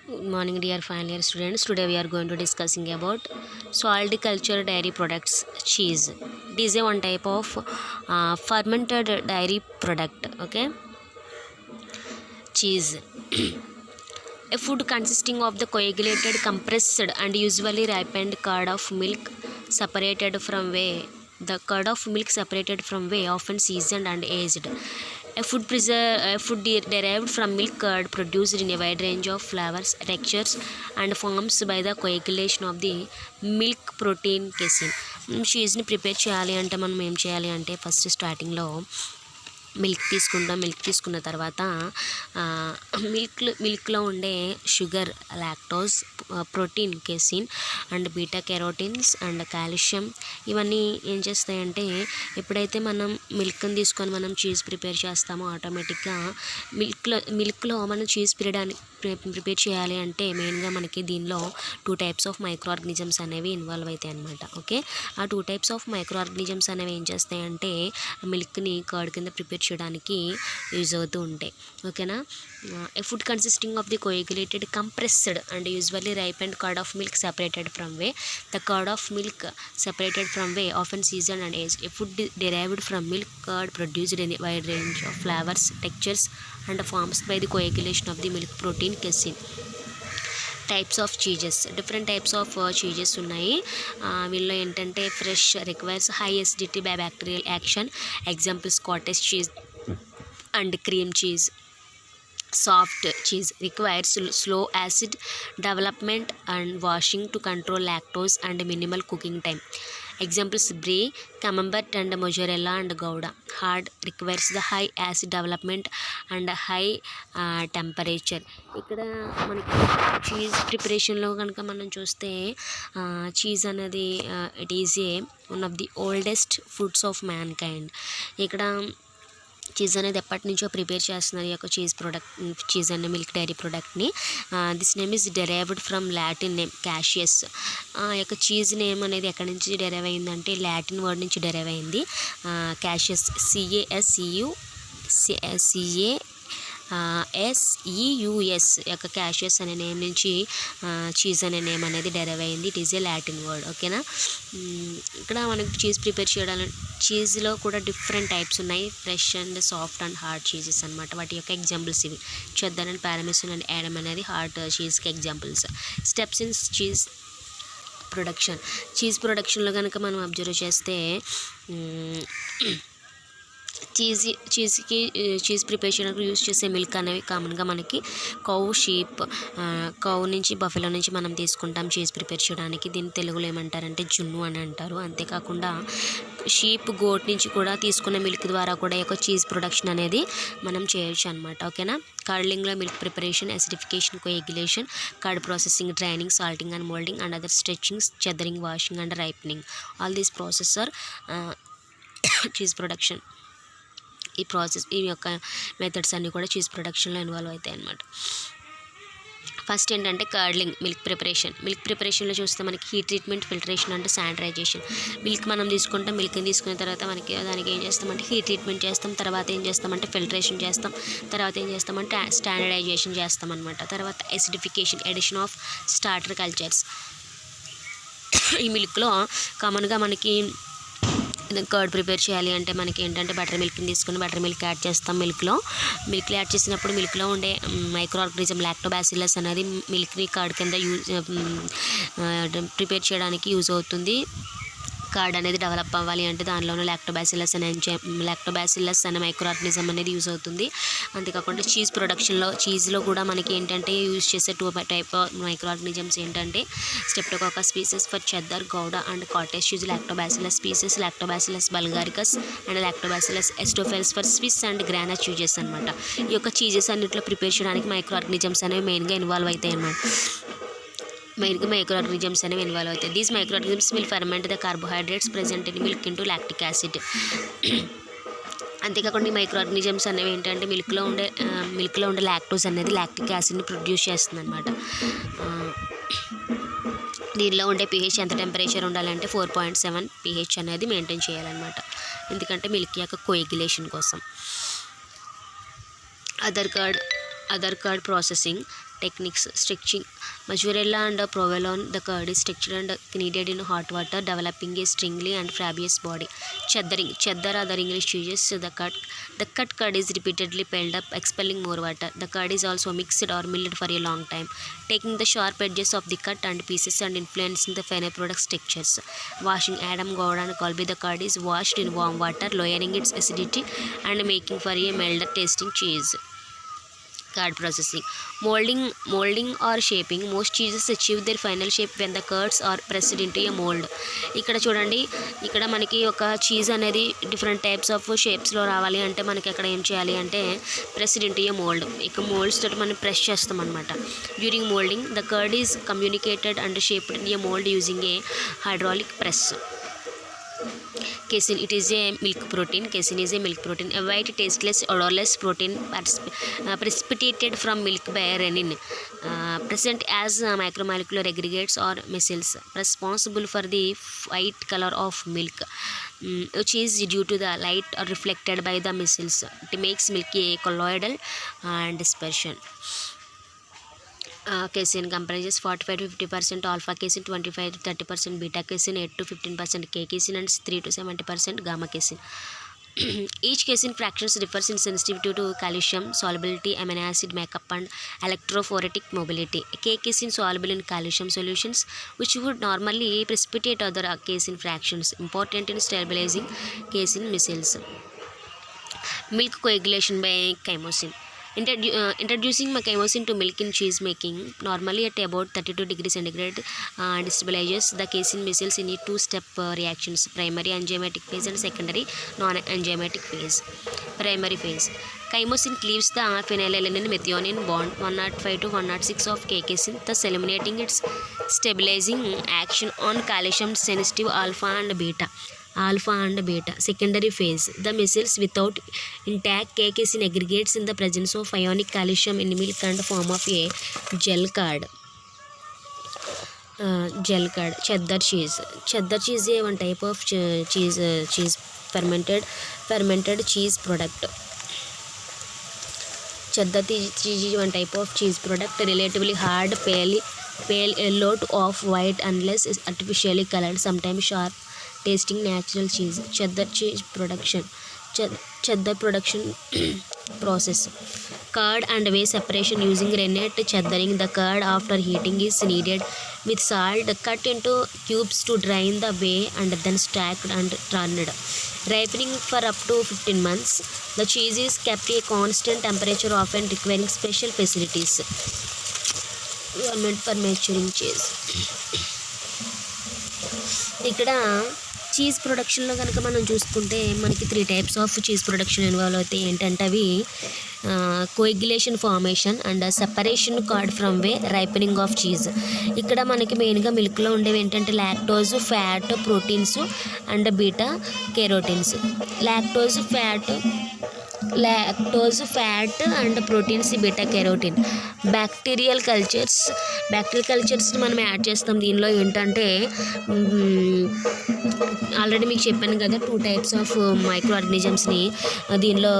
Good morning, dear final year students. Today we are going to discussing about salt culture dairy products, cheese. It is a one type of fermented dairy product. Okay, cheese. A food consisting of the coagulated, compressed, and usually ripened curd of milk separated from whey. The curd of milk separated from whey, often seasoned and aged. A food derived from milk curd produced in a wide range of flavors, textures, and forms by the coagulation of the milk protein casein. చీజ్ని prepare చేయాలి అంటే మనం ఏం చేయాలి అంటే first స్టార్టింగ్లో milk తీసుకున్న తర్వాత మిల్క్లో ఉండే sugar, lactose, protein casein and beta carotenes and calcium ఇవన్నీ ఏం చేస్తాయంటే ఎప్పుడైతే మనం మిల్క్ని తీసుకొని మనం చీజ్ ప్రిపేర్ చేస్తామో ఆటోమేటిక్గా మిల్క్లో మనం చీజ్ ప్రిపేర్ చేయాలి అంటే మెయిన్గా మనకి దీనిలో 2 టైప్స్ ఆఫ్ మైక్రో ఆర్గనిజమ్స్ అనేవి ఇన్వాల్వ్ అవుతాయి అన్నమాట. ఓకే, ఆ 2 టైప్స్ ఆఫ్ మైక్రో ఆర్గనిజమ్స్ అనేవి ఏం చేస్తాయంటే మిల్క్ని కర్డ్ కింద ప్రిపేర్ చేయడానికి యూజ్ అవుతూ ఉంటాయి. ఓకేనా. A food consisting of the coagulated, compressed and usually ripened curd of milk separated from whey. The curd of milk separated from whey, often season and age. A food derived from milk curd produced in a wide range of flavors, textures and forms by the coagulation of the milk protein casein. Types of cheeses, different types of cheeses ఉన్నాయి. వీళ్ళు ఏంటంటే fresh, requires high acidity by bacterial action. Examples cottage cheese and cream cheese. Soft cheese requires slow acid development and washing to control lactose and minimal cooking time. Examples brie, camembert and mozzarella and gouda. Hard requires the high acid development and high temperature. ఇక్కడ మనకి cheese ప్రిపరేషన్లో కనుక మనం చూస్తే cheese అనేది it is a one of the oldest foods of mankind. ఇక్కడ cheese అనేది ఎప్పటి నుంచో ప్రిపేర్ చేస్తున్నారు ఈ యొక్క చీజ్ అనే మిల్క్ డైరీ ప్రోడక్ట్ని. This name is derived from Latin name caseus. ఆ యొక్క చీజ్ నేమ్ అనేది ఎక్కడి నుంచి డెరైవ్ అయిందంటే లాటిన్ వర్డ్ నుంచి డెరైవ్ అయింది. క్యాషియస్, CASEUS యొక్క క్యాషియస్ అనే నేమ్ నుంచి చీజ్ అనే నేమ్ అనేది డెరైవ్ అయింది. It is a Latin word. ఓకేనా. ఇక్కడ మనకి చీజ్ ప్రిపేర్ చేయడానికి చీజ్లో కూడా డిఫరెంట్ టైప్స్ ఉన్నాయి. Fresh and soft and hard cheeses అనమాట. వాటి యొక్క ఎగ్జాంపుల్స్ ఇవి. Cheddar and parmesan and Edam అనేది హార్డ్ చీజ్కి examples. Steps in cheese production. Cheese ప్రొడక్షన్లో కనుక మనం అబ్జర్వ్ చేస్తే చీజ్ ప్రిపేర్ చేయడానికి యూజ్ చేసే మిల్క్ అనేవి కామన్గా మనకి కౌ నుంచి బఫెలో నుంచి మనం తీసుకుంటాం చీజ్ ప్రిపేర్ చేయడానికి. దీన్ని తెలుగులో ఏమంటారంటే జున్ను అని అంటారు. అంతేకాకుండా షీప్, గోట్ నుంచి కూడా తీసుకున్న మిల్క్ ద్వారా కూడా ఒక చీజ్ ప్రొడక్షన్ అనేది మనం చేయొచ్చు అనమాట. ఓకేనా. కర్లింగ్లో milk preparation, acidification, coagulation, curd processing, draining, salting and moulding and other stretchings, cheddaring, washing and ripening. All these process are cheese production. ఈ యొక్క మెథడ్స్ అన్నీ కూడా చీజ్ ప్రొడక్షన్లో ఇన్వాల్వ్ అవుతాయి అన్నమాట. ఫస్ట్ ఏంటంటే కర్లింగ్, మిల్క్ ప్రిపరేషన్లో చూస్తే మనకి heat treatment, filtration and sanitisation. మిల్క్ని తీసుకున్న తర్వాత దానికి ఏం చేస్తామంటే హీట్ ట్రీట్మెంట్ చేస్తాం. తర్వాత ఏం చేస్తామంటే ఫిల్టరేషన్ చేస్తాం. తర్వాత ఏం చేస్తామంటే స్టాండర్డైజేషన్ చేస్తాం అనమాట. తర్వాత acidification, addition of starter cultures. ఈ మిల్క్లో కామన్గా మనకి కర్డ్ ప్రిపేర్ చేయాలి అంటే మనకి ఏంటంటే బటర్ మిల్క్ని తీసుకుని బటర్ మిల్క్ యాడ్ చేస్తాం. మిల్క్లో యాడ్ చేసినప్పుడు మిల్క్లో ఉండే మైక్రో ఆర్గనిజం లాక్టోబాసిల్లస్ అనేది మిల్క్ని కర్డ్ కింద ప్రిపేర్ చేయడానికి యూజ్ అవుతుంది. కర్డ్ అనేది డెవలప్ అవ్వాలి అంటే దానిలోనే లాక్టోబాసిల్లస్ అనే మైక్రో ఆర్గనిజం అనేది యూజ్ అవుతుంది. అంతేకాకుండా చీజ్లో కూడా మనకి ఏంటంటే యూజ్ చేసే 2 టైప్ మైక్రో ఆర్గనిజమ్స్ ఏంటంటే streptococcus species for cheddar, Gouda and cottage cheese, lactobacillus species, lactobacillus bulgaricus and lactobacillus acidophilus for Swiss and grana cheeses అనమాట. ఈ యొక్క చీజెస్ అన్నింటిలో ప్రిపేర్ చేయడానికి మైక్రో ఆర్గనిజమ్స్ అనేవి మెయిన్గా ఇన్వాల్వ్ అవుతాయి అన్నమాట. మైక్రో ఆర్గనిజమ్స్ అనేవి ఇన్వాల్వ్ అవుతాయి. These micro organisms will ferment the carbohydrates present in milk into lactic acid. అంతేకాకుండా ఈ మైక్రో ఆర్గనిజమ్స్ అనేవి ఏంటంటే మిల్క్లో ఉండే లాక్టోజ్ అనేది లాక్టిక్ యాసిడ్ని ప్రొడ్యూస్ చేస్తుంది అనమాట. దీనిలో ఉండే pH ఎంత టెంపరేచర్ ఉండాలంటే 4.7 pH అనేది మెయింటైన్ చేయాలన్నమాట. ఎందుకంటే మిల్క్ యొక్క కోయాగులేషన్ కోసం. Other curd processing. techniques. Stretching. Mozzarella and provolone, the curd is stretched and kneaded in hot water, developing a stringly and fibrous body. Cheddar. Cheddar, other English cheeses. The cut curd is repeatedly piled up, expelling more water. The curd is also mixed or milled for a long time, taking the sharp edges of the cut and pieces and influencing the final product textures. Washing. Adam, Gowda and Colby, the curd is washed in warm water, lowering its acidity and making for a milder tasting cheese. Curd processing. Molding or shaping. Most cheeses achieve their final shape when the curds are pressed into a mold. ఇక్కడ చూడండి, ఇక్కడ మనకి ఒక cheese అనేది different types of షేప్స్లో రావాలి అంటే మనకి అక్కడ ఏం చేయాలి అంటే ప్రెస్డ్ ఇంటూ ఏ మోల్డ్. ఇక మోల్డ్స్ తోటి మనం ప్రెస్ చేస్తాం అనమాట. During moulding the curd is communicated and shaped in a mould using a hydraulic press. Casein, it is a milk protein. Casein is a milk protein, a white, tasteless, odorless protein precipitated from milk by renin, present as micromolecular aggregates or micelles, responsible for the white color of milk, which is due to the light or reflected by the micelles. It makes milk a colloidal dispersion. Casein comprises 45 to 50% alpha casein, 25 to 30% beta casein, 8 to 15% K casein, and 3 to 70% gamma casein. Each casein fractions differs in sensitivity to calcium solubility, amino acid makeup, and electrophoretic mobility. K casein soluble in calcium solutions, which would normally precipitate other casein fractions, important in stabilizing casein micelles. Milk coagulation by chymosin. Introducing chymosin to milk in cheese making, normally at about 32 degrees centigrade, destabilizes the casein micelles in a two-step reactions: primary enzymatic phase and secondary non-enzymatic phase. Primary phase. Chymosin cleaves the phenylalanine methionine bond 105 to 106 of K casein, thus eliminating its stabilizing action on calcium sensitive alpha and beta. Secondary phase. The micelles without intact K casein aggregates in the presence of ionic calcium in milk and form of a gel curd. Cheddar cheese. Cheddar cheese is one type of cheese fermented cheese product. Cheddar cheese is one type of cheese product, relatively hard, pale yellow to off-white unless is artificially colored, sometimes sharp tasting natural cheese. Cheddar production process. Curd and whey separation using rennet cheddaring. The curd after heating is kneaded with salt, cut into cubes to drain the whey, and then stacked and churned. Ripening for up to 15 months. The cheese is kept at a constant temperature, often requiring special facilities meant for maturing cheese. ఇక్కడ cheese ప్రొడక్షన్లో కనుక మనం చూసుకుంటే మనకి 3 types of cheese production involve అవుతాయి. ఏంటంటే అవి coagulation formation and separation curd from whey, ripening of cheese. ఇక్కడ మనకి మెయిన్గా మిల్క్లో ఉండేవి ఏంటంటే lactose, fat, proteins and beta carotenes. Lactose, fat and proteins, beta carotene. Bacterial కల్చర్స్ని మనం యాడ్ చేస్తాం. దీనిలో ఏంటంటే ఆల్రెడీ మీకు చెప్పాను కదా, 2 టైప్స్ ఆఫ్ మైక్రో ఆర్గానిజమ్స్ని దీనిలో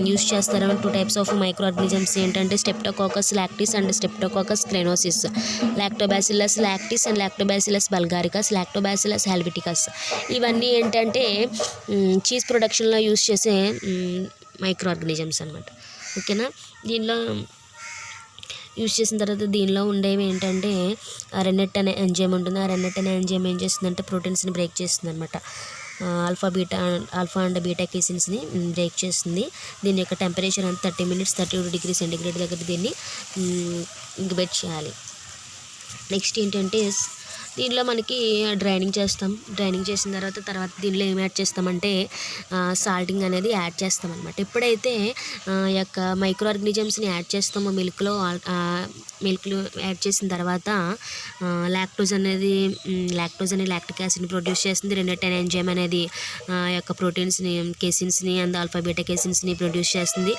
యూస్ చేస్తారు. 2 టైప్స్ ఆఫ్ మైక్రో ఆర్గానిజమ్స్ ఏంటంటే streptococcus lactis and streptococcus cremoris. Lactobacillus lactis and lactobacillus bulgaricus, lactobacillus helveticus. ఇవన్నీ ఏంటంటే చీజ్ ప్రొడక్షన్లో యూస్ చేసే మైక్రో ఆర్గానిజమ్స్ అనమాట. ఓకేనా. దీనిలో యూస్ చేసిన తర్వాత దీనిలో ఉండేవి ఏంటంటే రెన్నెట్ అనే ఎంజైమ్ ఉంటుంది. ఆ రెన్నెట్ అనే ఎంజైమ్ ఏం చేస్తుందంటే ప్రోటీన్స్ని బ్రేక్ చేస్తుంది అనమాట. ఆల్ఫా అండ్ బీటా కేసిన్స్ని బ్రేక్ చేస్తుంది. దీని యొక్క టెంపరేచర్ అంతా 30 minutes 32 degrees centigrade దగ్గర దీన్ని ఇంక్యుబేట్ చేయాలి. నెక్స్ట్ ఏంటంటే దీనిలో మనకి డ్రైనింగ్ చేసిన తర్వాత దీనిలో ఏం యాడ్ చేస్తామంటే సాల్టింగ్ అనేది యాడ్ చేస్తాం అనమాట. ఎప్పుడైతే ఈ యొక్క మైక్రో ఆర్గానిజమ్స్ని యాడ్ చేస్తామో మిల్క్లో యాడ్ చేసిన తర్వాత లాక్టోజ్ అనే లాక్టిక్ యాసిడ్ని ప్రొడ్యూస్ చేస్తుంది. రెన్నెట్ అనే ఎంజైమ్ అనేది యొక్క ప్రోటీన్స్ని, కేసిన్స్ని అండ్ ఆల్ఫా బీటా కేసిన్స్ని ప్రొడ్యూస్ చేస్తుంది.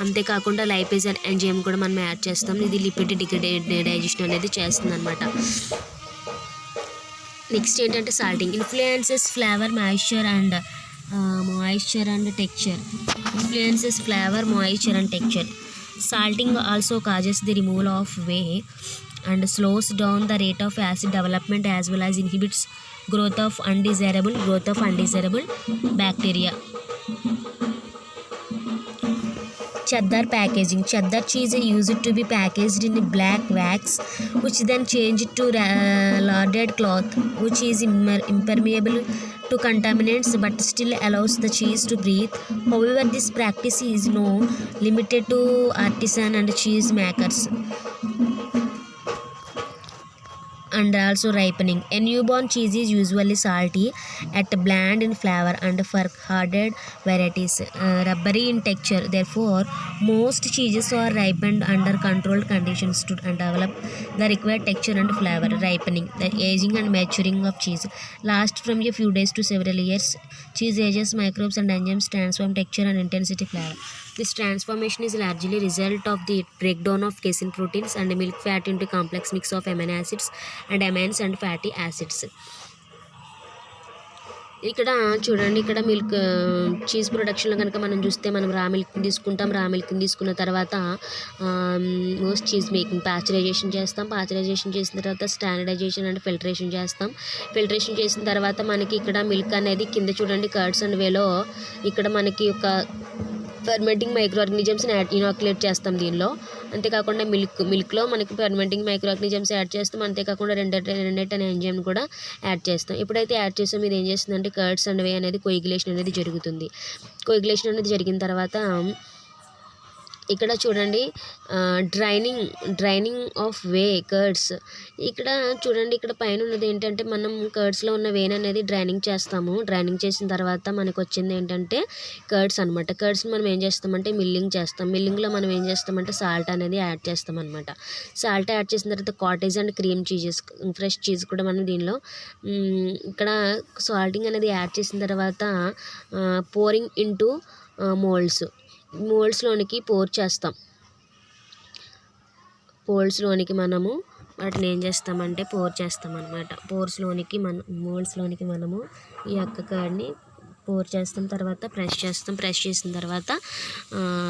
అంతేకాకుండా లైపేజ్ అనే ఎంజైమ్ కూడా మనం యాడ్ చేస్తాం. ఇది లిపిడ్ డైజెషన్ అనేది చేస్తుంది అనమాట. నెక్స్ట్ ఏంటంటే salting influences flavour, moisture and texture. Salting also causes the removal of whey and slows down the rate of acid development as well as inhibits growth of undesirable bacteria. Cheddar packaging. Cheddar cheese is used to be packaged in black wax, which then changed to larded cloth, which is impermeable to contaminants but still allows the cheese to breathe. However, this practice is now limited to artisan and cheese makers. And also ripening. A newborn cheese is usually salty at bland in flavor and for hardened varieties rubbery in texture. Therefore, most cheeses are ripened under controlled conditions to develop the required texture and flavor. Ripening, the aging and maturing of cheese, lasts from a few days to several years. Cheese ages, microbes and enzymes transform texture and intensity flavor. This transformation is largely result of the breakdown of casein proteins and milk fat into complex mix of amino acids and amines and fatty acids. ఇక్కడ చూడండి, ఇక్కడ milk cheese ప్రొడక్షన్లో కనుక మనం చూస్తే మనం రా మిల్క్ని తీసుకుంటాం. రా మిల్క్ని తీసుకున్న తర్వాత మోస్ట్ చీజ్ మేకింగ్ పాస్చరైజేషన్ చేస్తాం. పాస్చరైజేషన్ చేసిన తర్వాత స్టాండర్డైజేషన్ అండ్ ఫిల్టరేషన్ చేస్తాం. ఫిల్టరేషన్ చేసిన తర్వాత మనకి ఇక్కడ మిల్క్ అనేది కింద చూడండి కర్డ్స్ అండ్ వేలో ఇక్కడ మనకి ఒక ఫెర్మెంటింగ్ మైక్రో ఆర్గానిజమ్స్ని ఇనాక్యులేట్ చేస్తాం దీనిలో. అంతేకాకుండా మిల్క్లో మనకి ఫెర్మెంటింగ్ మైక్రో ఆర్గానిజమ్స్ యాడ్ చేస్తాం. అంతేకాకుండా రెండెట్ అనే ఎంజైమ్ కూడా యాడ్ చేస్తాం. ఎప్పుడైతే యాడ్ చేస్తామో ఇది ఏం చేస్తుందంటే కర్డ్స్ అండ్ వే అనేది కోయిగులేషన్ అనేది జరుగుతుంది. కోయిగులేషన్ అనేది జరిగిన తర్వాత ఇక్కడ చూడండి డ్రైనింగ్ ఆఫ్ వే కర్డ్స్. ఇక్కడ చూడండి, ఇక్కడ పైన ఉన్నది ఏంటంటే మనం కర్డ్స్లో ఉన్న వేన్ అనేది డ్రైనింగ్ చేస్తాము. డ్రైనింగ్ చేసిన తర్వాత మనకు వచ్చింది ఏంటంటే కర్డ్స్ అనమాట. కర్డ్స్ని మనం ఏం చేస్తామంటే మిల్లింగ్ చేస్తాం. మిల్లింగ్లో మనం ఏం చేస్తామంటే సాల్ట్ అనేది యాడ్ చేస్తాం అనమాట. సాల్ట్ యాడ్ చేసిన తర్వాత cottage and cream cheeses, fresh cheese కూడా మనం దీనిలో ఇక్కడ సాల్టింగ్ అనేది యాడ్ చేసిన తర్వాత పోరింగ్ ఇంటూ మోల్డ్స్లోనికి పోర్ చేస్తాం. మోల్డ్స్లోనికి మనము వాటిని ఏం చేస్తామంటే పోర్ చేస్తాం అనమాట. మోల్డ్స్లోనికి మనము ఈ యొక్క కర్డ్ని పోర్ చేస్తాం. తర్వాత ప్రెస్ చేసిన తర్వాత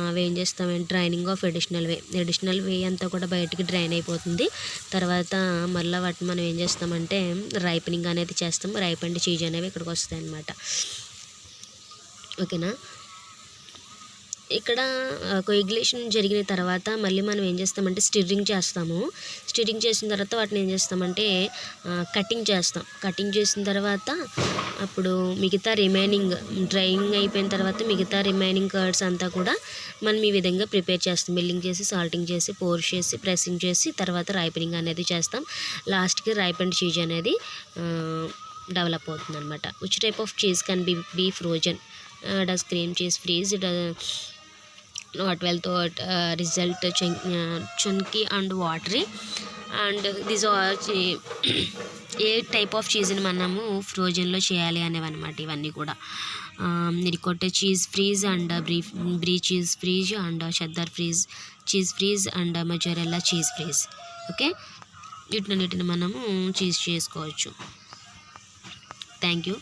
అవి ఏం చేస్తామంటే డ్రైనింగ్ ఆఫ్ ఎడిషనల్ వే అంతా కూడా బయటికి డ్రైన్ అయిపోతుంది. తర్వాత మళ్ళీ వాటిని మనం ఏం చేస్తామంటే రైపనింగ్ అనేది చేస్తాం. రైపెండ్ చీజ్ అనేవి ఇక్కడికి వస్తాయి అన్నమాట. ఓకేనా. ఇక్కడ కోయిగులేషన్ జరిగిన తర్వాత మళ్ళీ మనం ఏం చేస్తామంటే స్టిర్రింగ్ చేస్తాము. స్టిర్రింగ్ చేసిన తర్వాత వాటిని ఏం చేస్తామంటే కటింగ్ చేస్తాం. కటింగ్ చేసిన తర్వాత అప్పుడు మిగతా రిమైనింగ్ డ్రైయింగ్ అయిపోయిన తర్వాత మిగతా రిమైనింగ్ కర్డ్స్ అంతా కూడా మనం ఈ విధంగా ప్రిపేర్ చేస్తాం. మిల్లింగ్ చేసి సాల్టింగ్ చేసి పోర్ చేసి ప్రెస్సింగ్ చేసి తర్వాత రైపనింగ్ అనేది చేస్తాం. లాస్ట్కి రైపెండ్ చీజ్ అనేది డెవలప్ అవుతుంది అనమాట. Which type of cheese can be frozen? Does cream cheese freeze? not well thought result chunky and watery and these are a type of చీజ్ని మనము ఫ్రోజన్లో చేయాలి అనేవన్నమాట. ఇవన్నీ కూడా ricotta cheese freeze and brie cheese freeze and cheddar cheese freeze and mozzarella cheese freeze. Okay, వీటిని మనము cheese చేసుకోవచ్చు. Thank you.